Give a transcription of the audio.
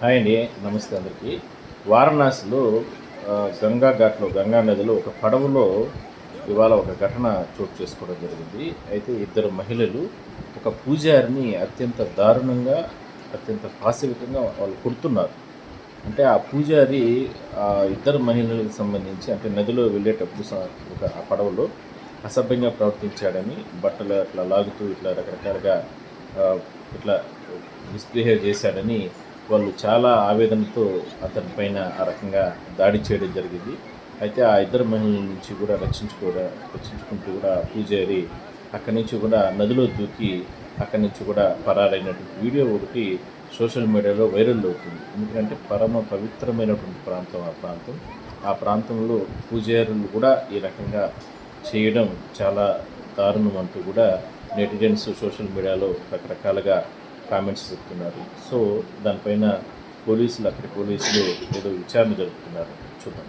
Hi అండి. నమస్తే అందరికీ. వారణాసిలో గంగా ఘాట్‌లో గంగా నదిలో ఒక పడవలో ఇవాళ ఒక ఘటన చోటు చేసుకోవడం జరిగింది. అయితే ఇద్దరు మహిళలు ఒక పూజారిని అత్యంత దారుణంగా, అత్యంత పాశవికంగా వాళ్ళు కొడుతున్నారు. అంటే ఆ పూజారి ఇద్దరు మహిళలకు సంబంధించి అంటే నదిలో వెళ్ళేటప్పుడు ఒక ఆ పడవలో అసభ్యంగా ప్రవర్తించాడని బట్టలు అట్లా లాగుతూ ఇట్లా రకరకాలుగా ఇట్లా మిస్‌బిహేవ్ చేశాడని వాళ్ళు చాలా ఆవేదనతో అతని పైన ఆ రకంగా దాడి చేయడం జరిగింది. అయితే ఆ ఇద్దరు మహిళల నుంచి కూడా రక్షించుకుంటూ కూడా పూజారి అక్కడి నుంచి కూడా నదిలో దూకి అక్కడి నుంచి కూడా పరారైనటువంటి వీడియో ఒకటి సోషల్ మీడియాలో వైరల్ అవుతుంది. ఎందుకంటే పరమ పవిత్రమైనటువంటి ప్రాంతం ఆ ప్రాంతం. ఆ ప్రాంతంలో పూజారులు కూడా ఈ రకంగా చేయడం చాలా దారుణం అంటూ కూడా నెటిజన్స్ సోషల్ మీడియాలో రకరకాలుగా కామెంట్స్ చెప్తున్నారు. సో దానిపైన అక్కడి పోలీసులు ఏదో విచారణ జరుపుతున్నారు. చూద్దాం.